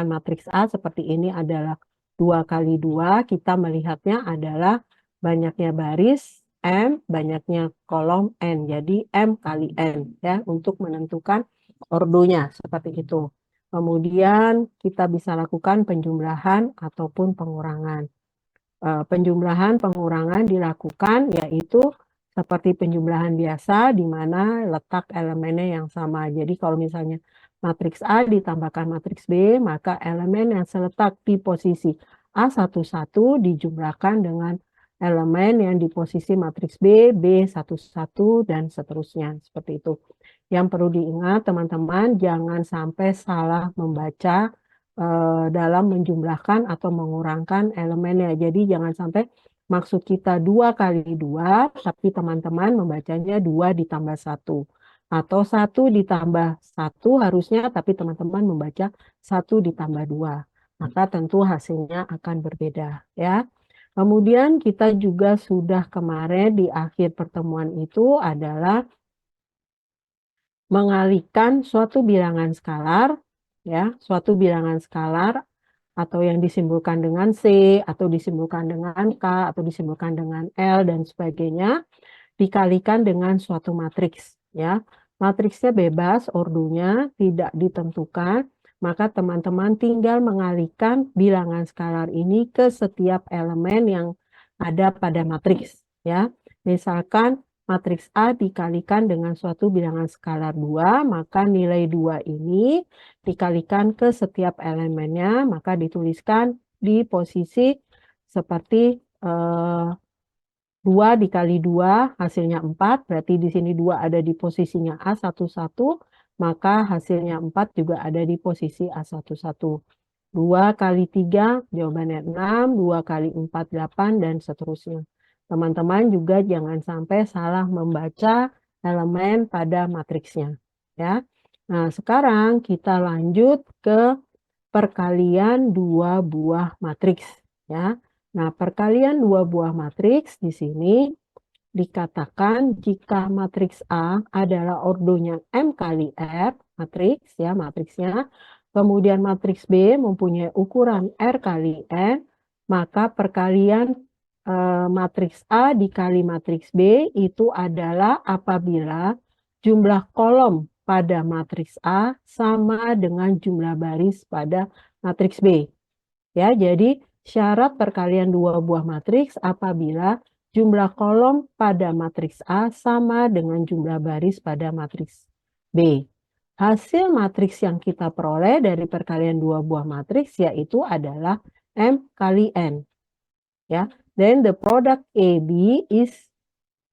matriks A seperti ini adalah 2 kali 2, kita melihatnya adalah banyaknya baris M, banyaknya kolom N. Jadi M kali N ya untuk menentukan ordonya seperti itu. Kemudian kita bisa lakukan penjumlahan ataupun pengurangan. Penjumlahan pengurangan dilakukan yaitu seperti penjumlahan biasa di mana letak elemennya yang sama. Jadi kalau misalnya matriks A ditambahkan matriks B, maka elemen yang seletak di posisi A11 dijumlahkan dengan elemen yang di posisi matriks B, B11, dan seterusnya. Seperti itu. Yang perlu diingat teman-teman, jangan sampai salah membaca dalam menjumlahkan atau mengurangkan elemennya. Jadi jangan sampai maksud kita 2 kali 2, tapi teman-teman membacanya 2 ditambah 1. Atau 1 ditambah 1 harusnya, tapi teman-teman membaca 1 ditambah 2. Maka tentu hasilnya akan berbeda. Ya. Kemudian kita juga sudah kemarin di akhir pertemuan itu adalah mengalihkan suatu bilangan skalar, ya, suatu bilangan skalar atau yang disimbolkan dengan C, atau disimbolkan dengan K, atau disimbolkan dengan L, dan sebagainya, dikalikan dengan suatu matriks. Ya. Matriksnya bebas, ordonya tidak ditentukan, maka teman-teman tinggal mengalihkan bilangan skalar ini ke setiap elemen yang ada pada matriks. Ya. Misalkan matriks A dikalikan dengan suatu bilangan skalar 2, maka nilai 2 ini dikalikan ke setiap elemennya, maka dituliskan di posisi seperti 2 dikali 2 hasilnya 4, berarti di sini 2 ada di posisinya A11, maka hasilnya 4 juga ada di posisi A11. 2 kali 3 jawabannya 6, 2 kali 4 8, dan seterusnya. Teman-teman juga jangan sampai salah membaca elemen pada matriksnya. Ya. Nah, sekarang kita lanjut ke perkalian 2 buah matriks. Ya. Nah, perkalian 2 buah matriks di sini dikatakan jika matriks A adalah ordonya M kali R, matriks ya, matriksnya, kemudian matriks B mempunyai ukuran R kali N, maka perkalian matriks A dikali matriks B itu adalah apabila jumlah kolom pada matriks A sama dengan jumlah baris pada matriks B. Ya, jadi syarat perkalian 2 buah matriks apabila jumlah kolom pada matriks A sama dengan jumlah baris pada matriks B. Hasil matriks yang kita peroleh dari perkalian 2 buah matriks yaitu adalah M kali N. Ya, then the product AB is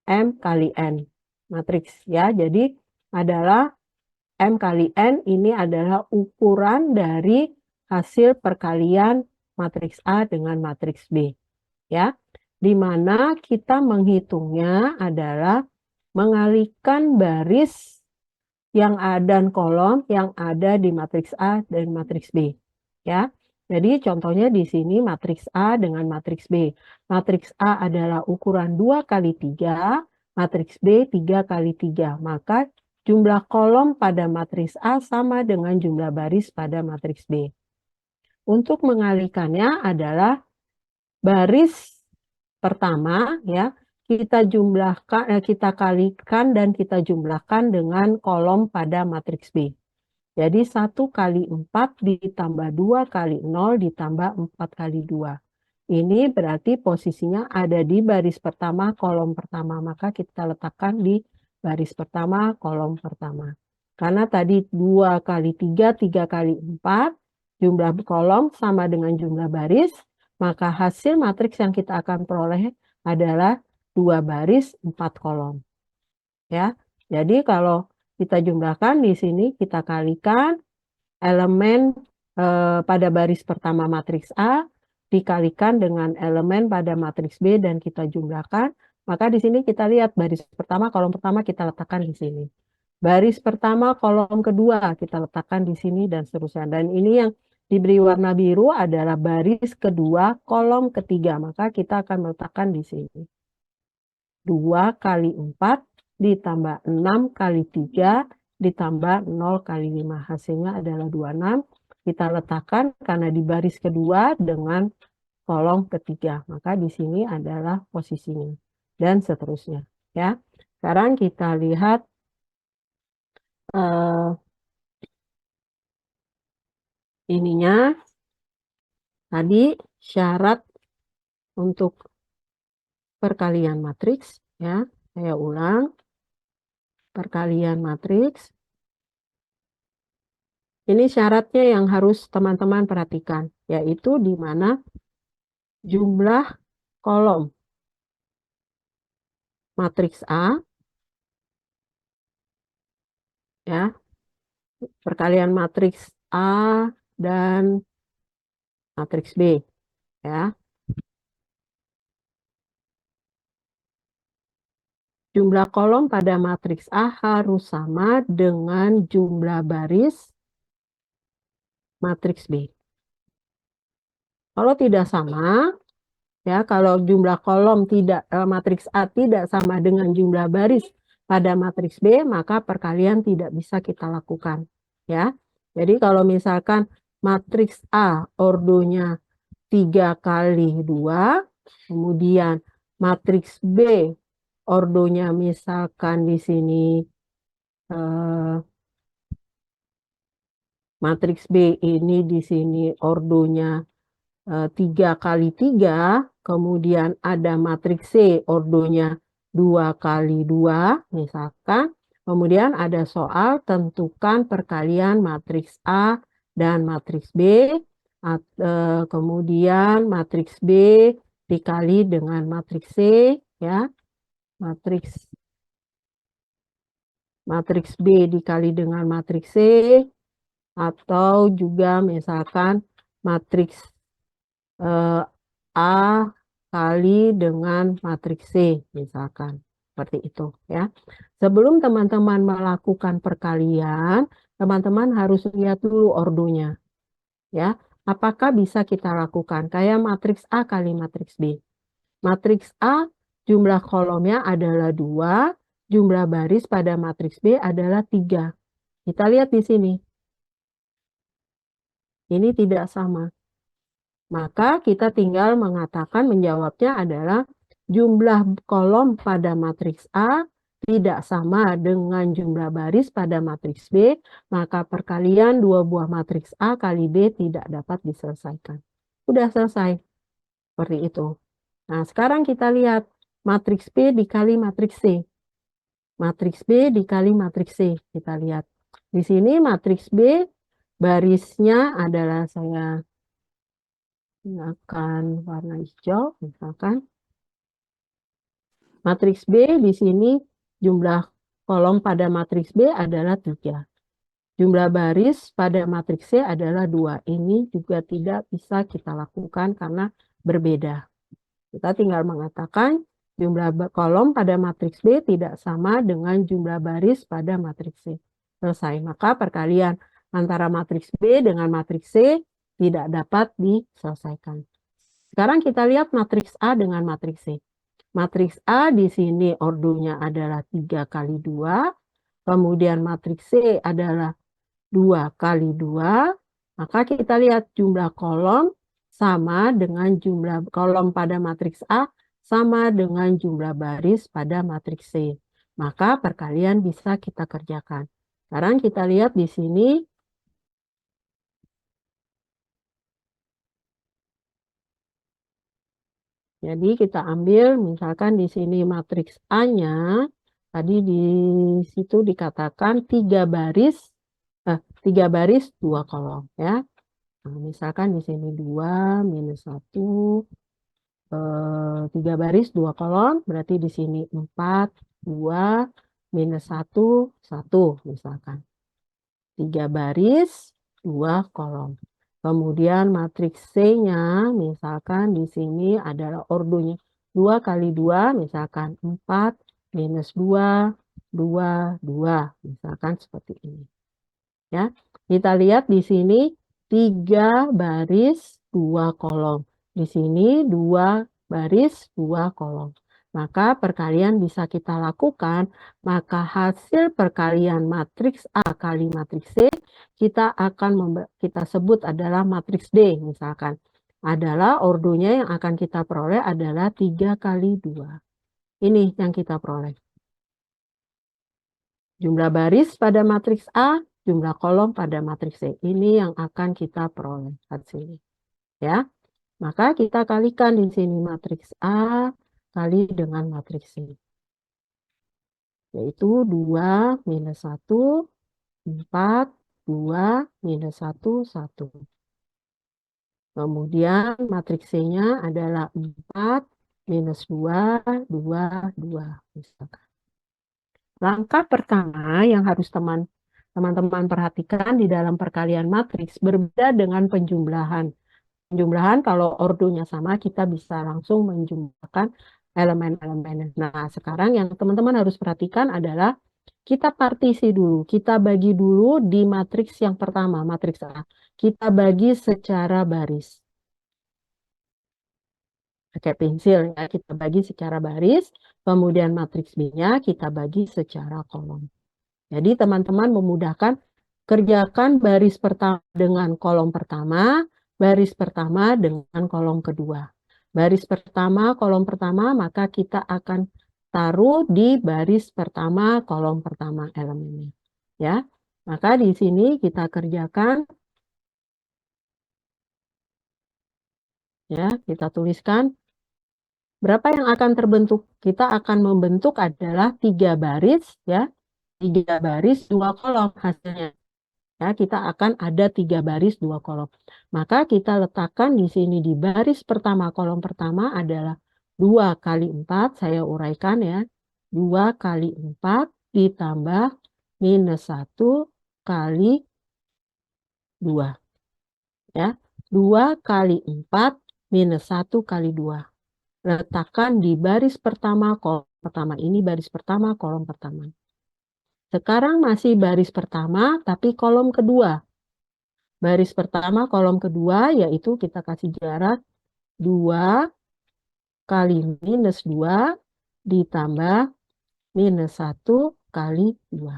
M kali N matriks ya. Jadi adalah M kali N ini adalah ukuran dari hasil perkalian matriks A dengan matriks B. Ya, di mana kita menghitungnya adalah mengalihkan baris yang ada dan kolom yang ada di matriks A dan matriks B. Ya. Jadi contohnya di sini matriks A dengan matriks B. Matriks A adalah ukuran 2 kali 3, matriks B 3 kali 3. Maka jumlah kolom pada matriks A sama dengan jumlah baris pada matriks B. Untuk mengalihkannya adalah baris pertama ya, kita kalikan dan kita jumlahkan dengan kolom pada matriks B. Jadi 1 kali 4 ditambah 2 kali 0 ditambah 4 kali 2. Ini berarti posisinya ada di baris pertama, kolom pertama. Maka kita letakkan di baris pertama, kolom pertama. Karena tadi 2 kali 3, 3 kali 4, jumlah kolom sama dengan jumlah baris, maka hasil matriks yang kita akan peroleh adalah 2 baris, 4 kolom. Ya, jadi kalau kita jumlahkan di sini, kita kalikan elemen pada baris pertama matriks A, dikalikan dengan elemen pada matriks B, dan kita jumlahkan. Maka di sini kita lihat baris pertama, kolom pertama kita letakkan di sini. Baris pertama, kolom kedua kita letakkan di sini, dan seterusnya. Dan ini yang diberi warna biru adalah baris kedua, kolom ketiga. Maka kita akan meletakkan di sini. 2 kali 4 ditambah 6 kali 3 ditambah 0 kali 5. Hasilnya adalah 26. kita letakkan karena di baris kedua dengan kolom ketiga. Maka di sini adalah posisinya. Dan seterusnya. Ya. Sekarang kita lihat ininya. Tadi syarat untuk perkalian matriks. Ya. Saya ulang. Perkalian matriks. Ini syaratnya yang harus teman-teman perhatikan, yaitu di mana jumlah kolom matriks A, ya, perkalian matriks A dan matriks B, ya. Jumlah kolom pada matriks A harus sama dengan jumlah baris matriks B. Kalau tidak sama, ya, kalau jumlah kolom matriks A tidak sama dengan jumlah baris pada matriks B, maka perkalian tidak bisa kita lakukan, ya. Jadi kalau misalkan matriks A ordonya 3 kali 2, kemudian matriks B ordonya misalkan di sini matriks B ini di sini ordonya 3 kali 3, kemudian ada matriks C ordonya 2 kali 2, misalkan. Kemudian ada soal tentukan perkalian matriks A dan matriks B. Kemudian matriks B dikali dengan matriks C, ya. Matriks B dikali dengan matriks C, atau juga misalkan matriks A kali dengan matriks C, misalkan. Seperti itu, ya. Sebelum teman-teman melakukan perkalian, teman-teman harus lihat dulu ordonya, ya. Apakah bisa kita lakukan? Kayak matriks A kali matriks B. Matriks A jumlah kolomnya adalah 2, jumlah baris pada matriks B adalah 3. Kita lihat di sini. Ini tidak sama. Maka kita tinggal mengatakan menjawabnya adalah jumlah kolom pada matriks A tidak sama dengan jumlah baris pada matriks B, maka perkalian dua buah matriks A kali B tidak dapat diselesaikan. Udah selesai. Seperti itu. Nah, sekarang kita lihat matriks B dikali matriks C. Matriks B dikali matriks C. Kita lihat. Di sini matriks B barisnya adalah saya gunakan warna hijau, misalkan. Matriks B di sini jumlah kolom pada matriks B adalah 3. Jumlah baris pada matriks C adalah 2. Ini juga tidak bisa kita lakukan karena berbeda. Kita tinggal mengatakan jumlah kolom pada matriks B tidak sama dengan jumlah baris pada matriks C. Selesai. Maka perkalian antara matriks B dengan matriks C tidak dapat diselesaikan. Sekarang kita lihat matriks A dengan matriks C. Matriks A di sini ordonya adalah 3 kali 2. Kemudian matriks C adalah 2 kali 2. Maka kita lihat jumlah kolom sama dengan jumlah kolom pada matriks A sama dengan jumlah baris pada matriks C. Maka perkalian bisa kita kerjakan. Sekarang kita lihat di sini. Jadi kita ambil misalkan di sini matriks A-nya, tadi di situ dikatakan 3 baris 2 kolom, ya. Nah, misalkan di sini 2 minus 1, 3 baris 2 kolom, berarti di sini 4, 2 minus 1, 1 misalkan. 3 baris 2 kolom. Kemudian matriks C-nya misalkan di sini adalah ordonya 2 kali 2, misalkan 4 minus 2, 2, 2. Misalkan seperti ini. Ya, kita lihat di sini 3 baris 2 kolom. Di sini 2 baris 2 kolom. Maka perkalian bisa kita lakukan, maka hasil perkalian matriks A kali matriks C kita akan kita sebut adalah matriks D misalkan. Adalah ordonya yang akan kita peroleh adalah 3 kali 2. Ini yang kita peroleh. Jumlah baris pada matriks A, jumlah kolom pada matriks C. Ini yang akan kita peroleh hasilnya. Ya. Maka kita kalikan di sini matriks A kali dengan matriks C. Yaitu 2 minus 1, 4, 2, minus 1, 1. Kemudian matriks C-nya adalah 4, minus 2, 2, 2. Misalkan. Langkah pertama yang harus teman-teman perhatikan di dalam perkalian matriks berbeda dengan penjumlahan. Penjumlahan kalau ordonya sama kita bisa langsung menjumlahkan elemen-elemennya. Nah, sekarang yang teman-teman harus perhatikan adalah kita partisi dulu, kita bagi dulu di matriks yang pertama, matriks A. Kita bagi secara baris. Pakai pensil ya, kita bagi secara baris, kemudian matriks B-nya kita bagi secara kolom. Jadi teman-teman memudahkan, kerjakan baris pertama dengan kolom pertama, baris pertama dengan kolom kedua. Baris pertama, kolom pertama, maka kita akan taruh di baris pertama, kolom pertama elemennya. Ya, maka di sini kita kerjakan, ya, kita tuliskan berapa yang akan terbentuk. Kita akan membentuk adalah 3 baris, ya, 3 baris 2 kolom hasilnya. Ya, kita akan ada 3 baris 2 kolom. Maka kita letakkan di sini di baris pertama, kolom pertama adalah 2 kali 4, saya uraikan ya. 2 kali 4 ditambah minus 1 kali 2. Ya, 2 kali 4 minus 1 kali 2. Letakkan di baris pertama, kolom pertama. Ini baris pertama, kolom pertama. Sekarang masih baris pertama, tapi kolom kedua. Baris pertama, kolom kedua, yaitu kita kasih jarak 2 kali minus 2 ditambah minus 1 kali 2.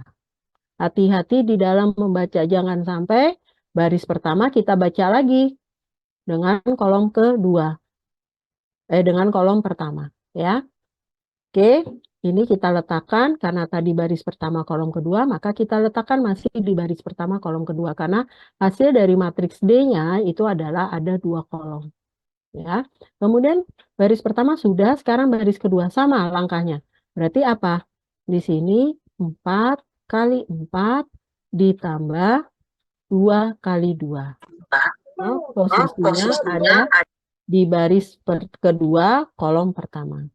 Hati-hati di dalam membaca, jangan sampai baris pertama kita baca lagi dengan kolom kedua. Dengan kolom pertama, ya. Oke, ini kita letakkan karena tadi baris pertama kolom kedua, maka kita letakkan masih di baris pertama kolom kedua karena hasil dari matriks D-nya itu adalah ada 2 kolom. Ya. Kemudian baris pertama sudah, sekarang baris kedua sama langkahnya. Berarti apa? Di sini 4 kali 4 ditambah 2 kali 2. Nah, posisinya ada di baris kedua kolom pertama.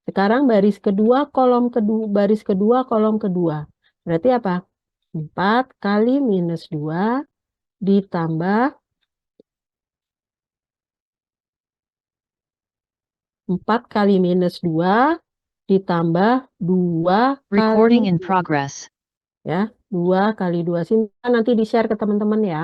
Sekarang baris kedua kolom kedua, baris kedua kolom kedua. Berarti apa? 4 kali minus 2 ditambah 4 kali minus 2 ditambah 2 Recording kali in progress. ya, 2 kali 2. Simpan nanti di-share ke teman-teman ya.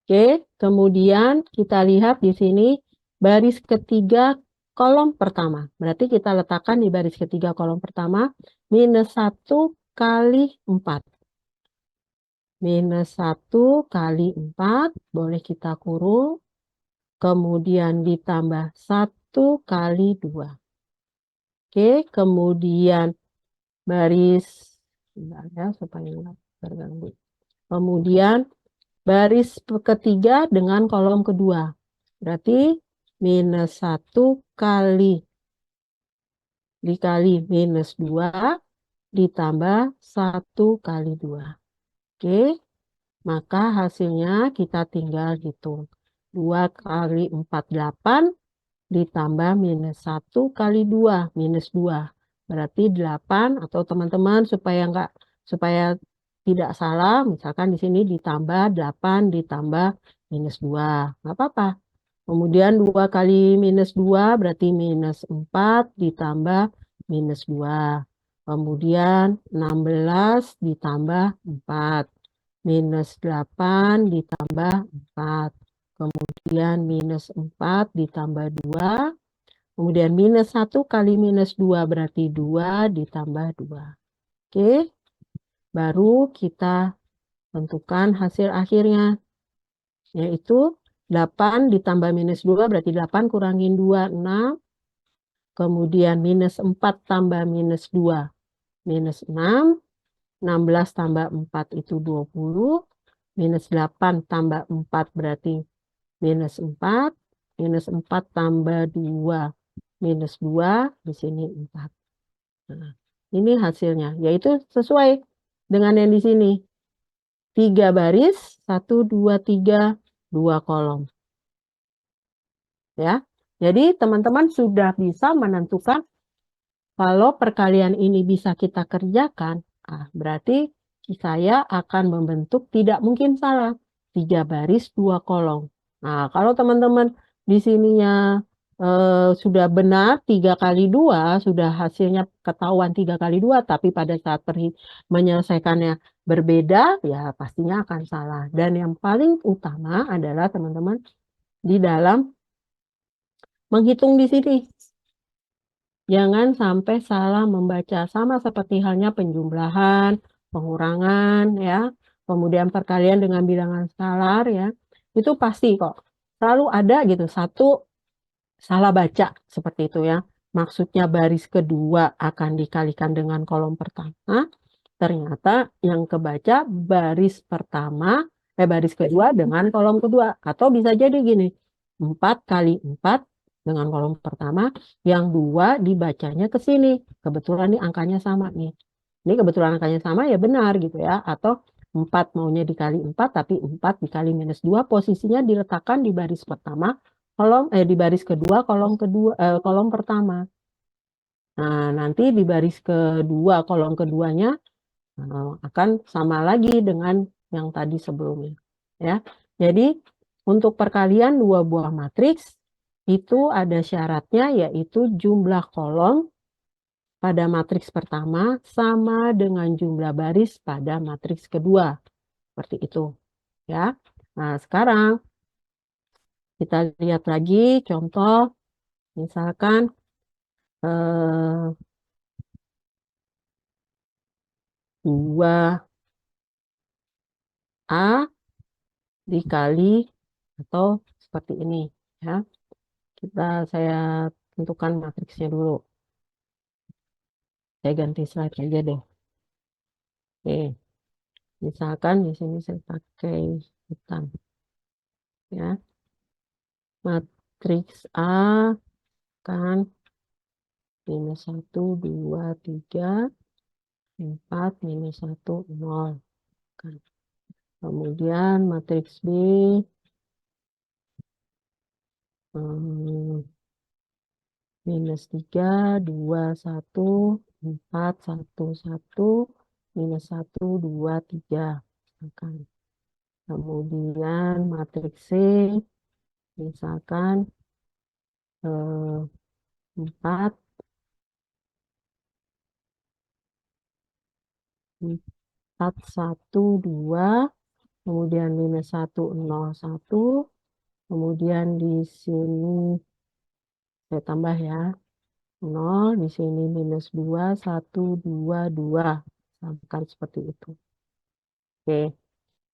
Oke, kemudian kita lihat di sini baris ketiga kolom pertama. Berarti kita letakkan di baris ketiga kolom pertama minus 1 kali 4. Minus 1 kali 4, boleh kita kurung. Kemudian ditambah 1 kali 2. Oke, kemudian baris, ya, supaya nggak terganggu. Kemudian baris ketiga dengan kolom kedua. Berarti minus 1 kali dikali minus 2 ditambah 1 kali 2. Oke, maka hasilnya kita tinggal hitung. 2 kali 4, 8 ditambah minus 1 kali 2, minus 2. Berarti 8, atau teman-teman supaya tidak salah, misalkan di sini ditambah 8 ditambah minus 2. Nggak apa-apa. Kemudian 2 kali minus 2 berarti minus 4 ditambah minus 2. Kemudian 16 ditambah 4. Minus 8 ditambah 4. Kemudian minus 4 ditambah 2. Kemudian minus 1 kali minus 2 berarti 2 ditambah 2. Oke, baru kita tentukan hasil akhirnya, yaitu 8 ditambah minus 2 berarti 8 kurangin 2, 6. Kemudian minus 4 tambah minus 2, minus 6. 16 tambah 4 itu 20. Minus 8 tambah 4 berarti minus 4. Minus 4 tambah 2, minus 2. Di sini 4. Nah, ini hasilnya, yaitu sesuai dengan yang di sini. 3 baris, 1, 2, 3, 2 kolom. Ya, jadi teman-teman sudah bisa menentukan kalau perkalian ini bisa kita kerjakan, berarti saya akan membentuk tidak mungkin salah. 3 baris, 2 kolom. Nah, kalau teman-teman di sininya sudah benar 3 kali 2, sudah hasilnya ketahuan 3 kali 2, tapi pada saat menyelesaikannya berbeda, ya pastinya akan salah. Dan yang paling utama adalah teman-teman di dalam menghitung di sini. Jangan sampai salah membaca, sama seperti halnya penjumlahan, pengurangan, ya, kemudian perkalian dengan bilangan skalar, ya, itu pasti kok. Selalu ada gitu, satu salah baca seperti itu ya. Maksudnya baris kedua akan dikalikan dengan kolom pertama, ternyata yang kebaca baris baris kedua dengan kolom kedua. Atau bisa jadi gini, 4 kali 4 dengan kolom pertama, yang 2 dibacanya ke sini. Kebetulan nih angkanya sama nih. Ini kebetulan angkanya sama ya benar gitu ya. Atau 4 maunya dikali 4, tapi 4 dikali minus 2 posisinya diletakkan di baris pertama, di baris kedua, kolom pertama. Nah, nanti di baris kedua, kolom keduanya akan sama lagi dengan yang tadi sebelumnya. Ya, jadi untuk perkalian 2 buah matriks itu ada syaratnya, yaitu jumlah kolom pada matriks pertama sama dengan jumlah baris pada matriks kedua. Seperti itu. Ya. Nah, sekarang kita lihat lagi contoh. Misalkan 2A dikali atau seperti ini ya. Saya tentukan matriksnya dulu. Saya ganti slide aja deh. Oke. Misalkan di sini saya pakai hitam. Ya. Matriks A kan minus 1, 2, 3, 4, minus 1, 0. Kan. Kemudian matriks B minus 3, 2, 1, 4, 1, 1, minus 1, 2, 3. Misalkan. Kemudian matriks C, misalkan 4, 4, 1, 2, kemudian minus 1, 0, 1, kemudian di sini saya tambah ya, 0, di sini minus 2, 1, 2, 2. Misalkan seperti itu. Oke.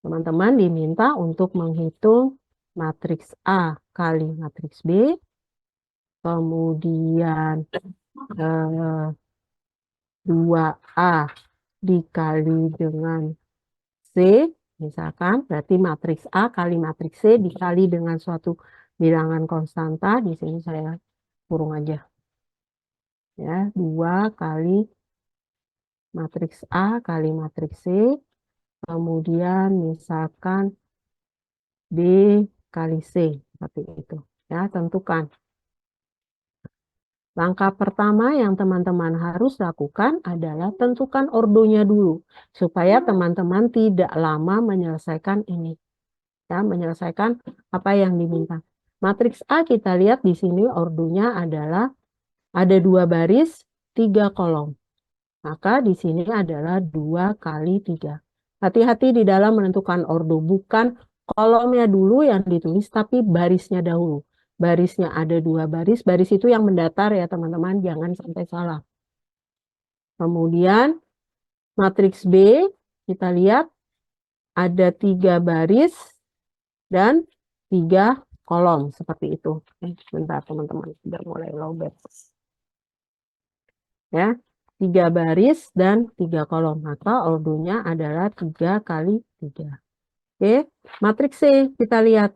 Teman-teman diminta untuk menghitung matriks A kali matriks B, kemudian 2A dikali dengan C, misalkan, berarti matriks A kali matriks C dikali dengan suatu bilangan konstanta, di sini saya kurung aja. Ya, 2 kali matriks A kali matriks C, kemudian misalkan B kali C, seperti itu. Ya, tentukan. Langkah pertama yang teman-teman harus lakukan adalah tentukan ordonya dulu, supaya teman-teman tidak lama menyelesaikan ini. Ya, menyelesaikan apa yang diminta. Matriks A kita lihat di sini ordonya adalah ada 2 baris, 3 kolom. Maka di sini adalah 2 kali 3. Hati-hati di dalam menentukan ordo, bukan kolomnya dulu yang ditulis, tapi barisnya dahulu. Barisnya ada 2 baris, baris itu yang mendatar ya teman-teman, jangan sampai salah. Kemudian matriks B, kita lihat ada 3 baris dan 3 kolom seperti itu. Bentar teman-teman, sudah mulai lowbat. Ya, 3 baris dan 3 kolom. Maka ordonya adalah 3 kali 3. Oke, matriks C kita lihat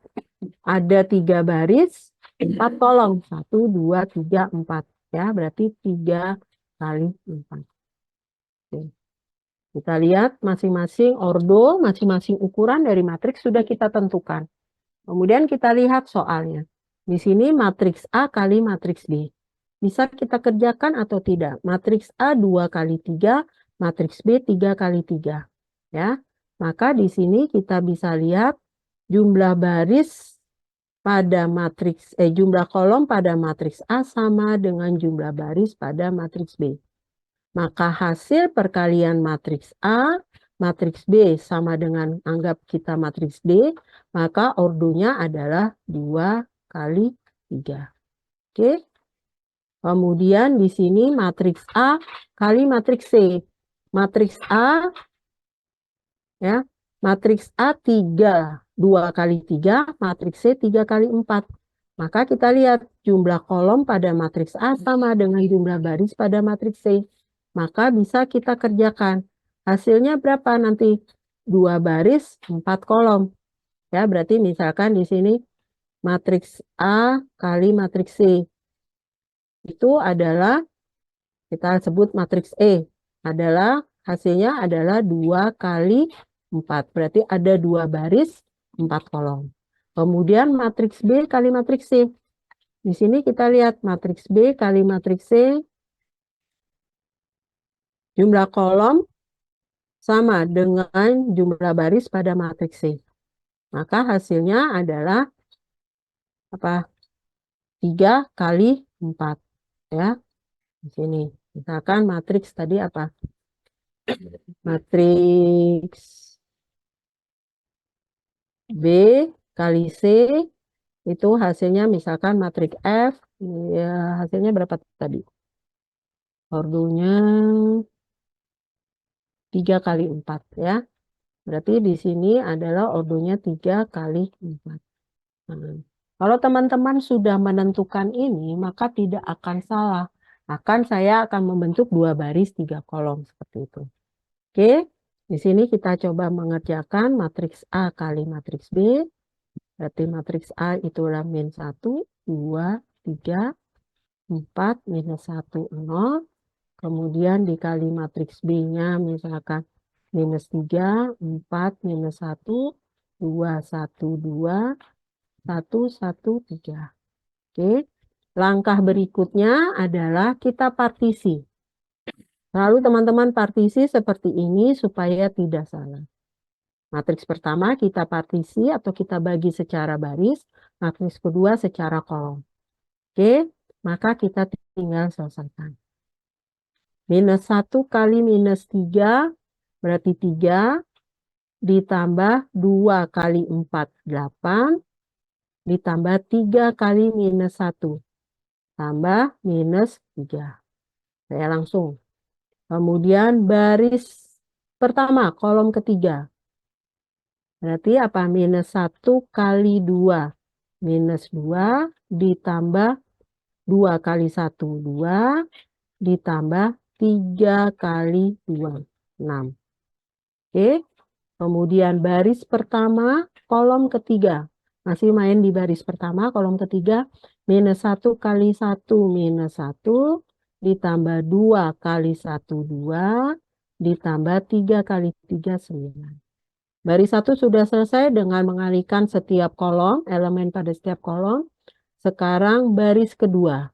ada 3 baris, 4 kolom. 1, 2, 3, 4. Ya, berarti 3 kali 4. Oke. Kita lihat masing-masing ordo, masing-masing ukuran dari matriks sudah kita tentukan. Kemudian kita lihat soalnya. Di sini matriks A kali matriks B. Bisa kita kerjakan atau tidak? Matriks A 2 kali 3, matriks B 3 kali 3. Ya. Maka di sini kita bisa lihat jumlah baris pada matriks jumlah kolom pada matriks A sama dengan jumlah baris pada matriks B. Maka hasil perkalian matriks A, matriks B sama dengan anggap kita matriks D, maka ordonya adalah 2 kali 3. Oke. Kemudian di sini matriks A kali matriks C. Matriks A ya, matriks A 3, 2 kali 3, matriks C 3 kali 4. Maka kita lihat jumlah kolom pada matriks A sama dengan jumlah baris pada matriks C. Maka bisa kita kerjakan. Hasilnya berapa nanti? 2 baris, 4 kolom. Ya, berarti misalkan di sini matriks A kali matriks C. Itu adalah, kita sebut matriks E. Hasilnya adalah 2 kali 4. Berarti ada 2 baris, 4 kolom. Kemudian matriks B kali matriks C. Di sini kita lihat matriks B kali matriks C. Jumlah kolom sama dengan jumlah baris pada matriks C. Maka hasilnya adalah apa? 3 kali 4. Ya. Di sini. Misalkan matriks tadi apa? Matriks B kali C itu hasilnya misalkan matriks F. Ya, hasilnya berapa tadi? Ordonya 3 kali 4 ya. Berarti di sini adalah ordonya 3 kali 4. Nah, kalau teman-teman sudah menentukan ini, maka tidak akan salah. Saya akan membentuk 2 baris 3 kolom seperti itu. Oke, di sini kita coba mengerjakan matriks A kali matriks B. Berarti matriks A itulah min 1, 2, 3, 4, minus 1, 0. Kemudian dikali matriks B-nya misalkan minus 3, 4, minus 1, 2, 1, 2, 1, 1, 3. Oke. Langkah berikutnya adalah kita partisi. Lalu teman-teman partisi seperti ini supaya tidak salah. Matriks pertama kita partisi atau kita bagi secara baris. Matriks kedua secara kolom. Oke. Maka kita tinggal selesaikan. Minus 1 kali minus 3 berarti 3 ditambah 2 kali 4, 8 ditambah 3 kali minus 1 tambah minus 3. Saya langsung. Kemudian baris pertama, kolom ketiga. Berarti apa? Minus 1 kali 2. Minus 2 ditambah 2 kali 1, 2 ditambah 3 kali 2, 6. Oke. Kemudian baris pertama, kolom ketiga. Masih main di baris pertama, kolom ketiga. Minus 1 kali 1, minus 1. Ditambah 2 kali 1, 2. Ditambah 3 kali 3, 9. Baris 1 sudah selesai dengan mengalihkan setiap kolom, elemen pada setiap kolom. Sekarang baris kedua.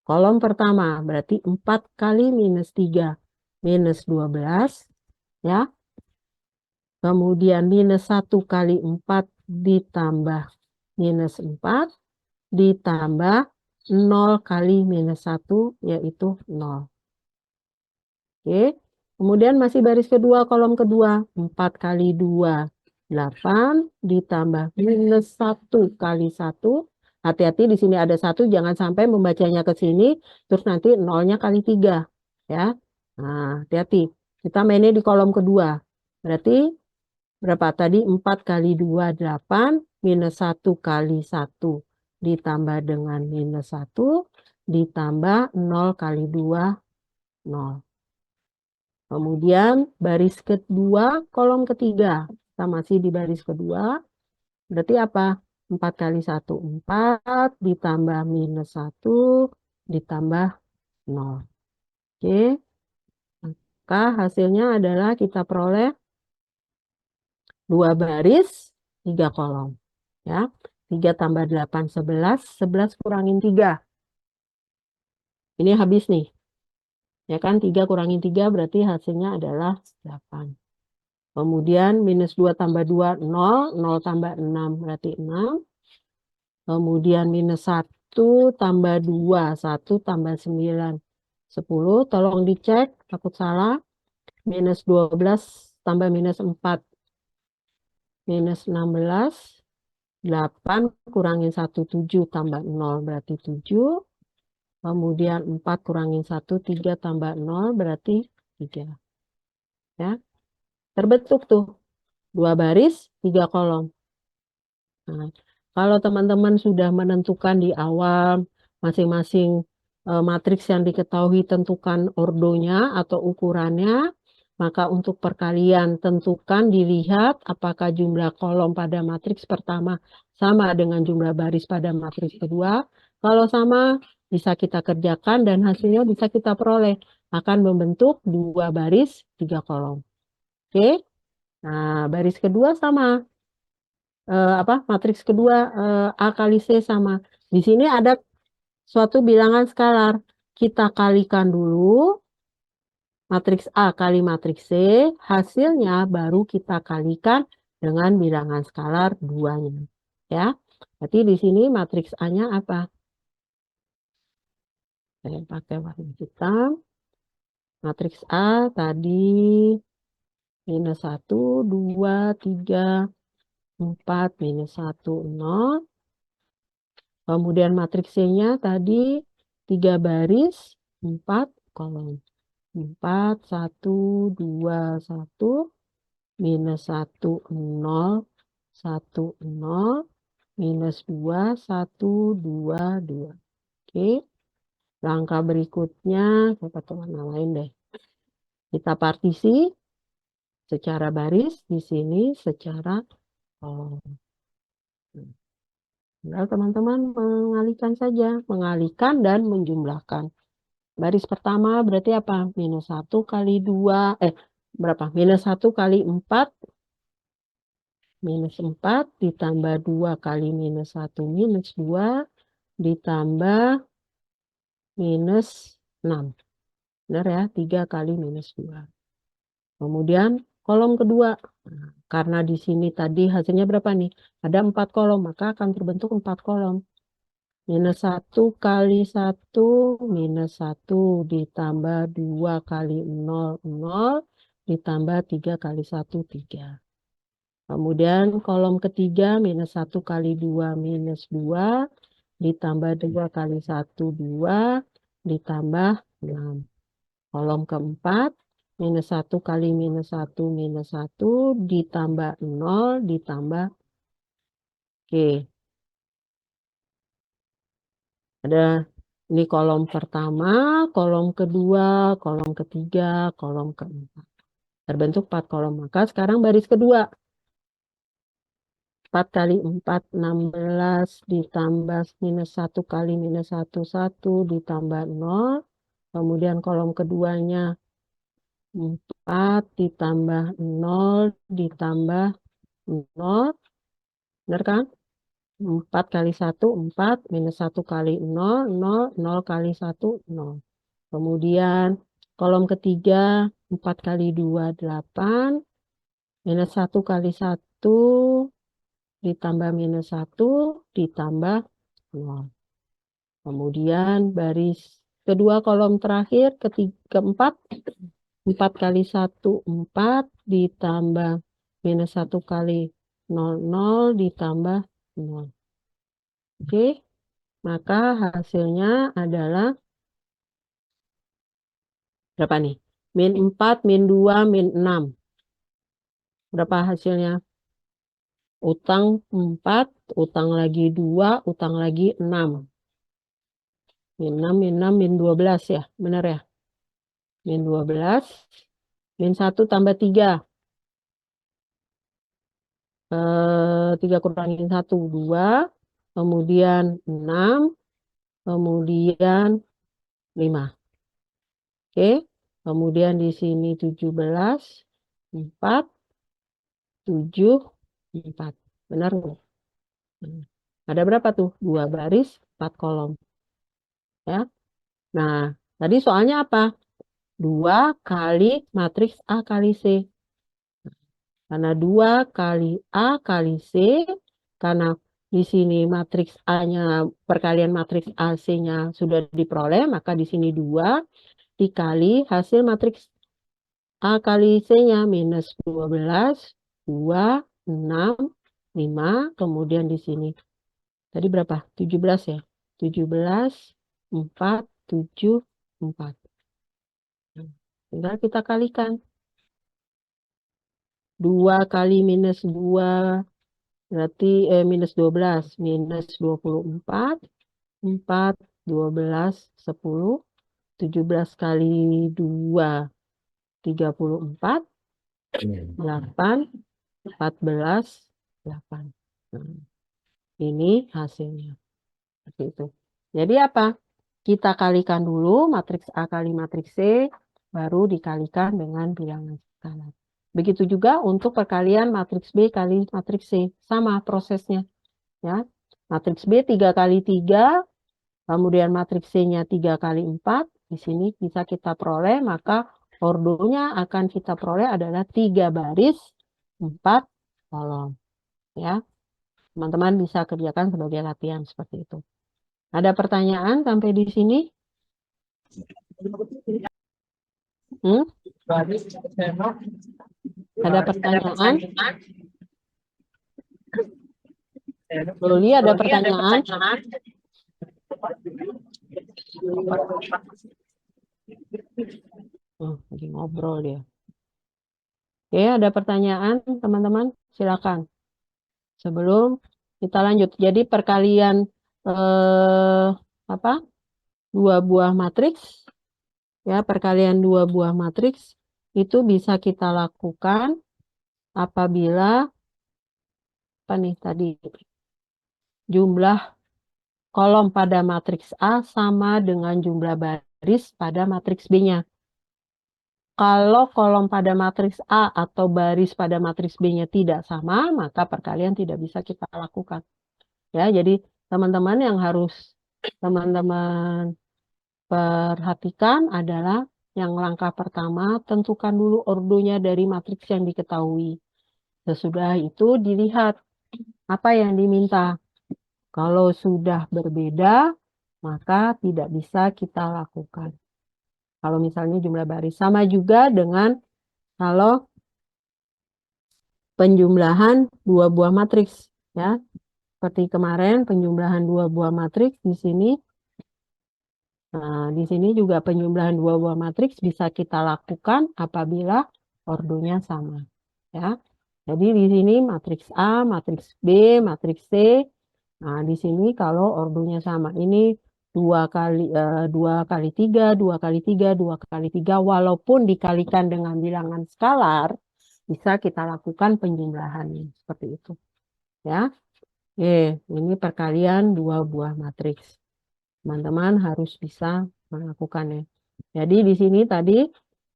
Kolom pertama berarti 4 kali minus 3, minus 12. Ya. Kemudian minus 1 kali 4 ditambah minus 4. Ditambah 0 kali minus 1 yaitu 0. Oke. Kemudian masih baris kedua, kolom kedua. 4 kali 2, 8. Ditambah minus 1 kali 1. Hati-hati di sini ada 1, jangan sampai membacanya ke sini, terus nanti 0-nya kali 3. Ya. Nah, hati-hati. Kita mainnya di kolom kedua. Berarti berapa tadi? 4 kali 2, 8. Minus 1 kali 1 ditambah dengan minus 1. Ditambah 0 kali 2, 0. Kemudian baris kedua, kolom ketiga. Kita masih di baris kedua. Berarti apa? 4 kali 1, 4. Ditambah minus 1. Ditambah 0. Oke. Maka hasilnya adalah kita peroleh 2 baris, 3 kolom. Ya. 3 tambah 8, 11. 11 kurangin 3. Ini habis nih. Ya kan, 3 kurangin 3 berarti hasilnya adalah 8. Kemudian minus 2 tambah 2, 0. 0 tambah 6 berarti 6. Kemudian minus 1 tambah 2. 1 tambah 9. 10. Tolong dicek, takut salah. Minus 12 tambah minus 4. Minus 16. 8 kurangin 1, 7 tambah 0 berarti 7. Kemudian 4 kurangin 1, 3 tambah 0 berarti 3. Ya. Terbentuk tuh 2 baris, 3 kolom. Nah, kalau teman-teman sudah menentukan di awal masing-masing matriks yang diketahui tentukan ordonya atau ukurannya, maka untuk perkalian tentukan dilihat apakah jumlah kolom pada matriks pertama sama dengan jumlah baris pada matriks kedua. Kalau sama, bisa kita kerjakan dan hasilnya bisa kita peroleh. Akan membentuk 2 baris, 3 kolom. Oke? Nah, baris kedua sama. Matriks kedua A kali C sama. Di sini ada suatu bilangan skalar. Kita kalikan dulu matriks A kali matriks C, hasilnya baru kita kalikan dengan bilangan skalar 2-nya. Ya. Berarti di sini matriks A-nya apa? Saya pakai warna hitam. Matriks A tadi minus 1, 2, 3, 4, minus 1, 0. Kemudian matriks C-nya tadi 3 baris, 4 kolom. 4, 1, 2, 1, minus 1, 0, 1, 0, minus 2, 1, 2, 2. Oke. Langkah berikutnya, saya pakai warna lain deh. Kita partisi secara baris, di sini secara kolom. Tinggal teman-teman mengalihkan saja, mengalihkan dan menjumlahkan. Baris pertama berarti apa? Minus 1 kali 2, berapa? Minus 1 kali 4, minus 4 ditambah 2 kali minus 1, minus 2, ditambah minus 6. Benar ya? 3 kali minus 2. Kemudian kolom kedua. Nah, karena di sini tadi hasilnya berapa nih? Ada 4 kolom, maka akan terbentuk 4 kolom. Minus 1 kali 1, minus 1 ditambah 2 kali 0, 0, ditambah 3 kali 1, 3. Kemudian kolom ketiga, minus 1 kali 2, minus 2, ditambah 2 kali 1, 2, ditambah 6. Kolom keempat, minus 1 kali minus 1, minus 1, ditambah 0, ditambah. Oke. Ada ini kolom pertama, kolom kedua, kolom ketiga, kolom keempat. Terbentuk 4 kolom. Maka sekarang baris kedua. 4 kali 4, 16, ditambah minus 1 kali minus 1, 1, ditambah 0. Kemudian kolom keduanya 4 ditambah 0, ditambah 0. Benar kan? 4 kali 1, 4, minus 1 kali 0, 0, 0 kali 1, 0. Kemudian kolom ketiga 4 kali 2, 8, minus 1 kali 1, ditambah minus 1, ditambah 0. Kemudian baris kedua kolom terakhir, keempat, 4 kali 1, 4, ditambah minus 1 kali 0, 0, ditambah 0. Oke, maka hasilnya adalah berapa nih? min 4, min 2, min 6. Berapa hasilnya? Utang 4, utang lagi 2, utang lagi 6. Min 6, min 6, min 12 ya, benar ya? Min 12, min 1 tambah 3. 3 kurangin 1, 2. Kemudian 6, kemudian 5. Oke, kemudian di sini 17, 4, 7, 4. Benar nggak? Ada berapa tuh? 2 baris, 4 kolom. Ya. Nah, tadi soalnya apa? 2 kali matriks A kali C. Karena 2 kali A kali C, karena di sini matriks A-nya, perkalian matriks AC-nya sudah diperoleh, maka di sini 2 dikali hasil matriks A kali C-nya minus 12, 2, 6, 5, kemudian di sini. Tadi berapa? 17 ya? 17, 4, 7, 4. Tinggal kita kalikan. 2 kali minus 2 berarti minus 12. Minus 24, 4, 12, 10. 17 kali 2, 34. 8, 14, 8. Nah, ini hasilnya. Seperti itu. Jadi apa? Kita kalikan dulu matriks A kali matriks C, baru dikalikan dengan bilangan skalar. Begitu juga untuk perkalian matriks B kali matriks C. Sama prosesnya. Ya. Matriks B 3 kali 3, kemudian matriks C-nya 3 kali 4. Di sini bisa kita peroleh, maka ordonya akan kita peroleh adalah 3 baris, 4 kolom. Ya. Teman-teman bisa kerjakan sebagai latihan seperti itu. Ada pertanyaan sampai di sini? Ada pertanyaan? Luli, ada pertanyaan? Oh, lagi ngobrol dia. Oke, ada pertanyaan, teman-teman? Silakan. Sebelum kita lanjut. Jadi perkalian apa? 2 buah matriks, ya, perkalian 2 buah matriks itu bisa kita lakukan apabila apa nih tadi? Jumlah kolom pada matriks A sama dengan jumlah baris pada matriks B-nya. Kalau kolom pada matriks A atau baris pada matriks B-nya tidak sama, maka perkalian tidak bisa kita lakukan. Ya, jadi teman-teman yang harus teman-teman perhatikan adalah yang langkah pertama, tentukan dulu ordonya dari matriks yang diketahui. Sesudah itu dilihat apa yang diminta. Kalau sudah berbeda, maka tidak bisa kita lakukan. Kalau misalnya jumlah baris. Sama juga dengan kalau penjumlahan 2 buah matriks. Ya. Seperti kemarin penjumlahan 2 buah matriks di sini. Nah, di sini juga penjumlahan 2 buah matriks bisa kita lakukan apabila ordonya sama. Ya. Jadi di sini matriks A, matriks B, matriks C. Nah, di sini kalau ordonya sama, ini 2 kali 3, 2 kali 3, 2 kali 3, walaupun dikalikan dengan bilangan skalar, bisa kita lakukan penjumlahannya seperti itu. Ya. Ini perkalian 2 buah matriks. Teman-teman harus bisa melakukannya. Jadi di sini tadi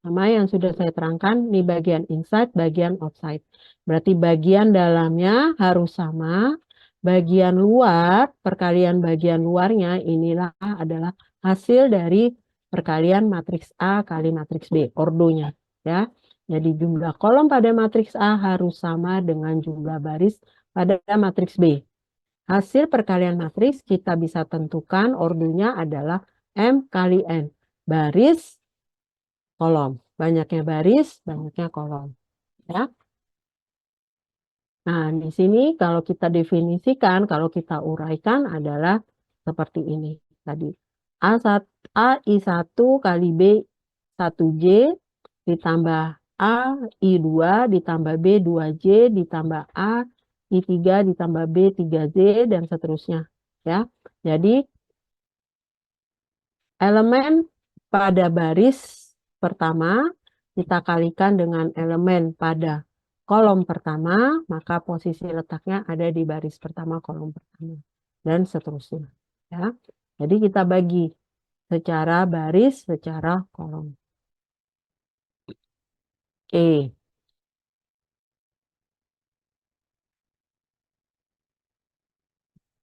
sama yang sudah saya terangkan, ini bagian inside, bagian outside. Berarti bagian dalamnya harus sama, bagian luar, perkalian bagian luarnya inilah adalah hasil dari perkalian matriks A kali matriks B, ordonya. Ya. Jadi jumlah kolom pada matriks A harus sama dengan jumlah baris pada matriks B. Hasil perkalian matriks kita bisa tentukan ordonya adalah M kali N. Baris, kolom. Banyaknya baris, banyaknya kolom. Ya. Nah, di sini kalau kita definisikan, kalau kita uraikan adalah seperti ini tadi. A1, AI1 kali B1J ditambah A, I2, ditambah B, 2J, ditambah A, I3, ditambah B, 3Z, dan seterusnya. Ya, jadi elemen pada baris pertama kita kalikan dengan elemen pada kolom pertama, maka posisi letaknya ada di baris pertama kolom pertama, dan seterusnya. Ya, jadi kita bagi secara baris, secara kolom. Oke.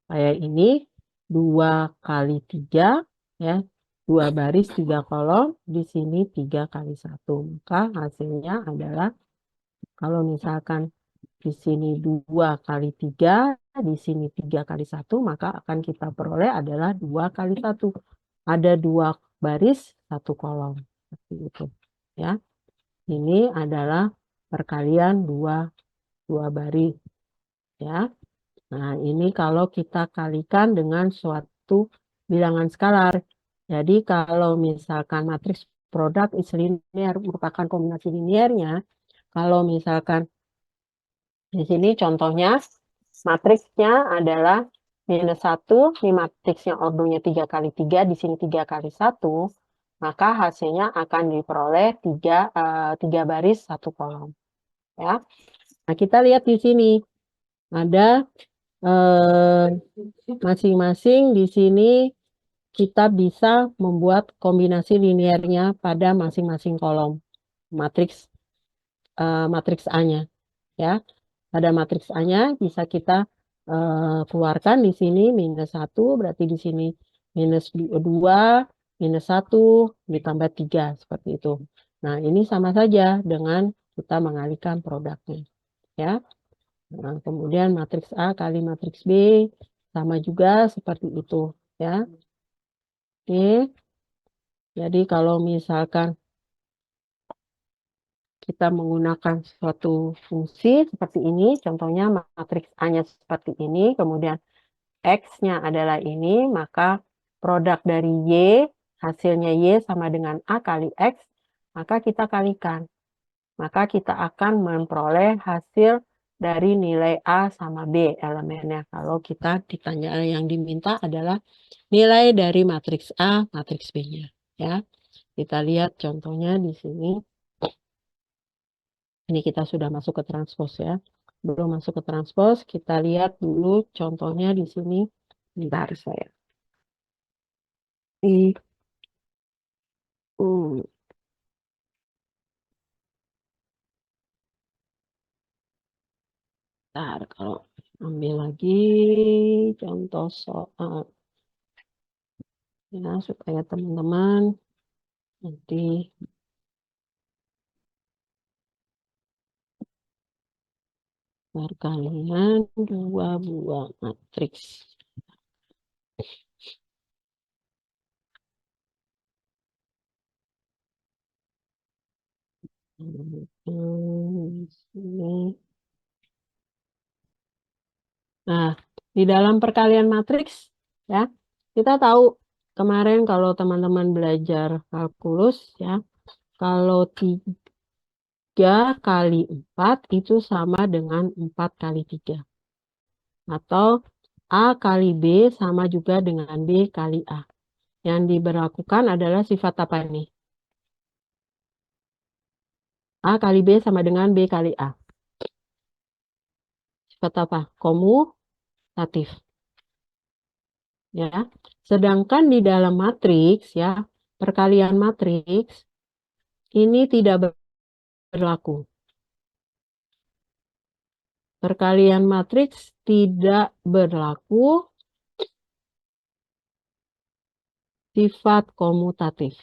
Kayak ini 2 kali 3, ya, 2 baris 3 kolom, di sini 3 kali 1, maka hasilnya adalah kalau misalkan di sini 2 kali 3, di sini 3 kali 1, maka akan kita peroleh adalah 2 kali 1, ada 2 baris 1 kolom, seperti itu, ya. Ini adalah perkalian 2 baris, ya. Nah, ini kalau kita kalikan dengan suatu bilangan skalar. Jadi kalau misalkan matriks produk is linear merupakan kombinasi linearnya, kalau misalkan di sini contohnya matriksnya adalah -1, ini matriksnya ordonya 3 kali 3, di sini 3 kali 1, maka hasilnya akan diperoleh 3 baris 1 kolom. Ya. Nah, kita lihat di sini ada masing-masing di sini kita bisa membuat kombinasi linearnya pada masing-masing kolom matriks A-nya, ya. Pada matriks A-nya bisa kita keluarkan di sini -1, berarti di sini -2, -1, ditambah 3, seperti itu. Nah, ini sama saja dengan kita mengalihkan produknya, ya. Nah, kemudian matriks A kali matriks B sama juga seperti itu, ya. Oke. Jadi kalau misalkan kita menggunakan suatu fungsi seperti ini, contohnya matriks A-nya seperti ini, kemudian X-nya adalah ini, maka produk dari Y, hasilnya Y sama dengan A kali X, maka kita kalikan. Maka kita akan memperoleh hasil dari nilai A sama B elemennya. Kalau kita ditanya yang diminta adalah nilai dari matriks A, matriks B-nya. Ya, kita lihat contohnya di sini. Ini kita sudah masuk ke transpose, ya. Belum masuk ke transpose, kita lihat dulu contohnya di sini. Bentar saya. Bentar, kalau ambil lagi contoh soal, ya, supaya teman-teman nanti perkalian 2 buah matriks. Nah, di dalam perkalian matriks, ya, kita tahu kemarin kalau teman-teman belajar kalkulus, ya, kalau 3 kali 4 itu sama dengan 4 kali 3. Atau A kali B sama juga dengan B kali A. Yang diberlakukan adalah sifat apa nih? A kali B sama dengan B kali A. Sifat apa? Komutatif. Ya. Sedangkan di dalam matriks, ya, perkalian matriks ini tidak berlaku. Perkalian matriks tidak berlaku sifat komutatif.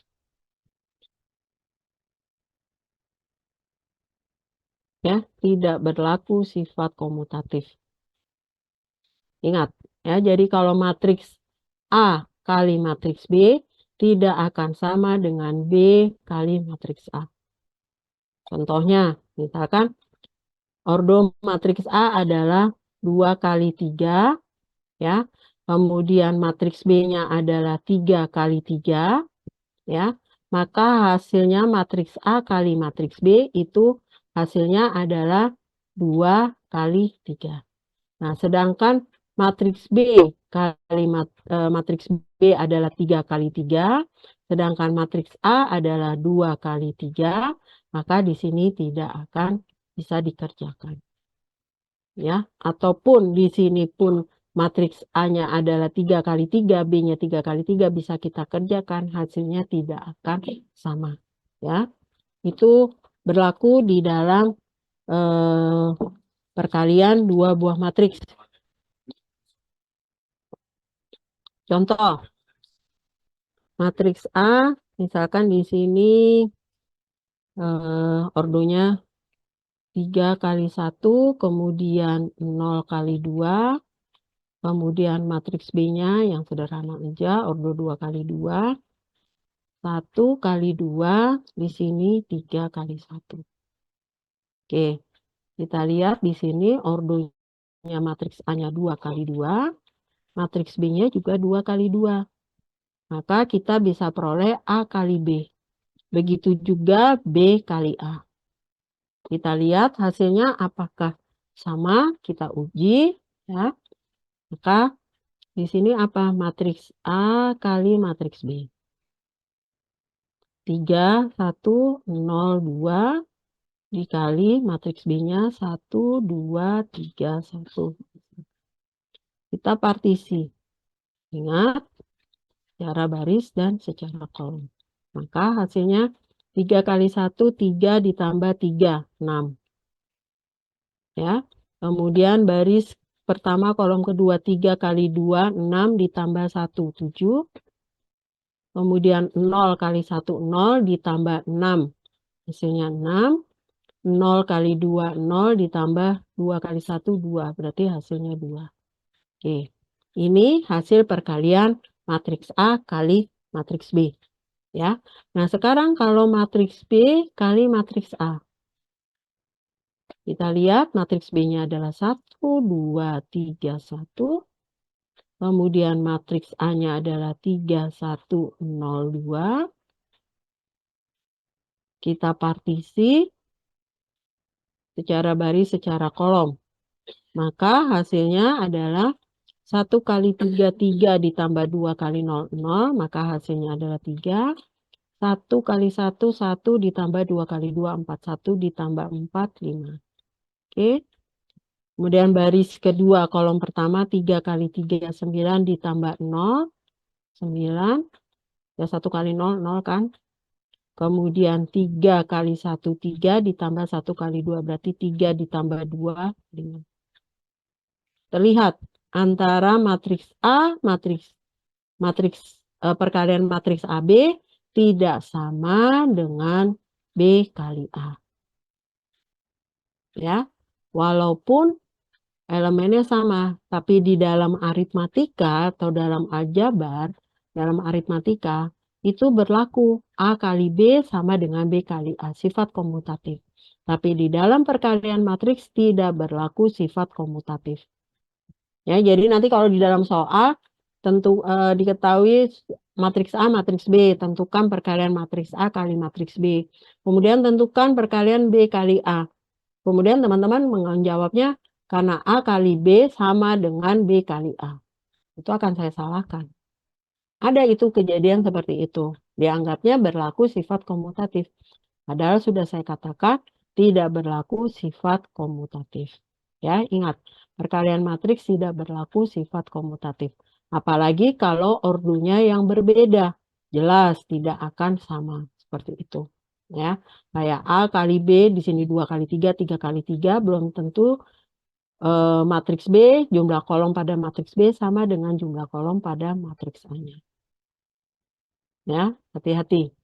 Ya, tidak berlaku sifat komutatif. Ingat, ya, jadi kalau matriks A kali matriks B tidak akan sama dengan B kali matriks A. Contohnya, misalkan ordo matriks A adalah 2 kali 3, ya. Kemudian matriks B-nya adalah 3 kali 3, ya. maka hasilnya matriks A kali matriks B itu hasilnya adalah 2 kali 3. Nah, sedangkan matriks B kali matriks B adalah 3 kali 3, sedangkan matriks A adalah 2 kali 3, maka di sini tidak akan bisa dikerjakan. Ya, ataupun di sini pun matriks A-nya adalah 3 kali 3, B-nya 3 kali 3 bisa kita kerjakan, hasilnya tidak akan sama. Ya, itu berlaku di dalam perkalian dua buah matriks. Contoh, matriks A, misalkan di sini ordonya 3 kali 1, kemudian 0 kali 2, kemudian matriks B-nya yang sederhana aja, ordo 2 kali 2, 1 kali 2, di sini 3 kali 1. Oke, kita lihat di sini ordonya matriks A-nya 2 kali 2, matriks B-nya juga 2 kali 2. Maka kita bisa peroleh A kali B. Begitu juga B kali A. Kita lihat hasilnya apakah sama, kita uji. Ya. Maka di sini apa? Matriks A kali matriks B. 3, 1, 0, 2 dikali matriks B-nya 1, 2, 3, 1. Kita partisi. Ingat, secara baris dan secara kolom. Maka hasilnya 3 kali 1, 3 ditambah 3, 6. Ya. Kemudian baris pertama kolom kedua 3 kali 2, 6 ditambah 1, 7. Kemudian 0 kali 1, 0 ditambah 6. Hasilnya 6. 0 kali 2, 0 ditambah 2 kali 1, 2. Berarti hasilnya 2. Oke. Ini hasil perkalian matriks A kali matriks B. Ya. Nah, sekarang kalau matriks B kali matriks A. Kita lihat matriks B-nya adalah 1, 2, 3, 1. Kemudian matriks A-nya adalah 3, 1, 0, 2. Kita partisi secara baris, secara kolom. Maka hasilnya adalah 1 kali 3, 3 ditambah 2 kali 0, 0. Maka hasilnya adalah 3. 1 kali 1, 1 ditambah 2 kali 2, 4. 1 ditambah 4, 5. Oke. Kemudian baris kedua, kolom pertama 3 kali 3, 9 ditambah 0, 9. Ya 1 kali 0, 0 kan. Kemudian 3 kali 1, 3 ditambah 1 kali 2, berarti 3 ditambah 2, 5. Terlihat antara matriks A, perkalian matriks AB tidak sama dengan B kali A. Ya, walaupun elemennya sama, tapi di dalam aritmatika atau dalam aljabar, dalam aritmatika, itu berlaku A kali B sama dengan B kali A, sifat komutatif. Tapi di dalam perkalian matriks tidak berlaku sifat komutatif. Ya, jadi nanti kalau di dalam soal, tentu diketahui matriks A, matriks B, tentukan perkalian matriks A kali matriks B. Kemudian tentukan perkalian B kali A. Kemudian teman-teman menjawabnya, karena A kali B sama dengan B kali A. Itu akan saya salahkan. Ada itu kejadian seperti itu. Dianggapnya berlaku sifat komutatif. Padahal sudah saya katakan tidak berlaku sifat komutatif. Ya, ingat, perkalian matriks tidak berlaku sifat komutatif. Apalagi kalau ordonya yang berbeda. Jelas tidak akan sama seperti itu. Ya, kayak A kali B di sini 2 kali 3, 3 kali 3 belum tentu matriks B, jumlah kolom pada matriks B sama dengan jumlah kolom pada matriks A-nya. Ya, hati-hati.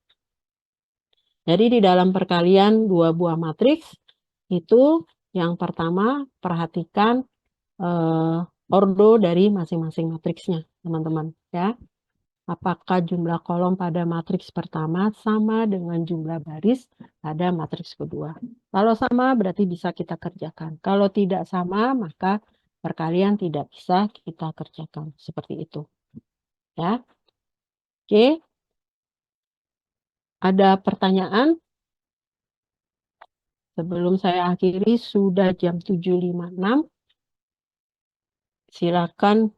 Jadi di dalam perkalian dua buah matriks itu yang pertama perhatikan ordo dari masing-masing matriksnya, teman-teman. Ya, apakah jumlah kolom pada matriks pertama sama dengan jumlah baris pada matriks kedua? Kalau sama berarti bisa kita kerjakan. Kalau tidak sama maka perkalian tidak bisa kita kerjakan. Seperti itu. Ya. Oke. Ada pertanyaan? Sebelum saya akhiri, sudah jam 7.56. Silakan,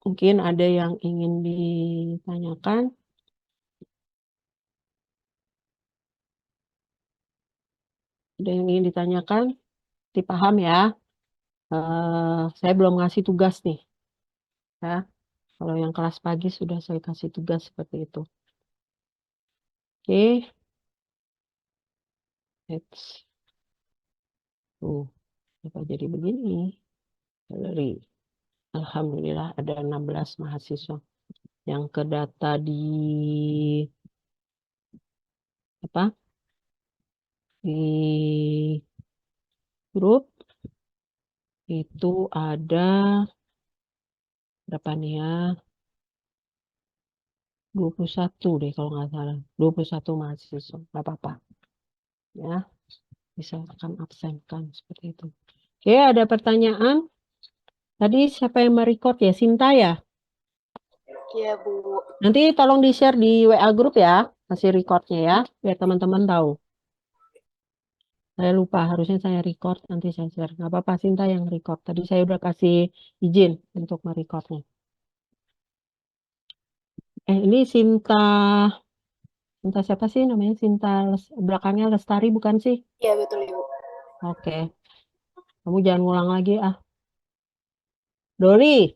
mungkin ada yang ingin ditanyakan. Ada yang ingin ditanyakan? Dipaham ya? Saya belum ngasih tugas nih. Ya. Kalau yang kelas pagi sudah saya kasih tugas seperti itu. Oke. Let's. Tuh, apa jadi begini? Dari Alhamdulillah ada 16 mahasiswa yang kedata di apa? Di grup itu ada berapa nih ya? 21 deh kalau nggak salah. 21 mahasiswa. Nggak apa-apa. Ya, bisa akan absenkan seperti itu. Oke, ada pertanyaan? Tadi siapa yang merecord ya? Sinta ya? Iya, Bu. Nanti tolong di-share di WA grup ya, hasil recordnya ya, biar teman-teman tahu. Saya lupa, harusnya saya record, nanti saya share. Nggak apa-apa, Sinta yang record. Tadi saya udah kasih izin untuk merecordnya. Ini Sinta, Sinta siapa sih namanya? Sinta, belakangnya Lestari bukan sih? Iya, betul, Ibu. Oke, kamu jangan ngulang lagi ah. Dori.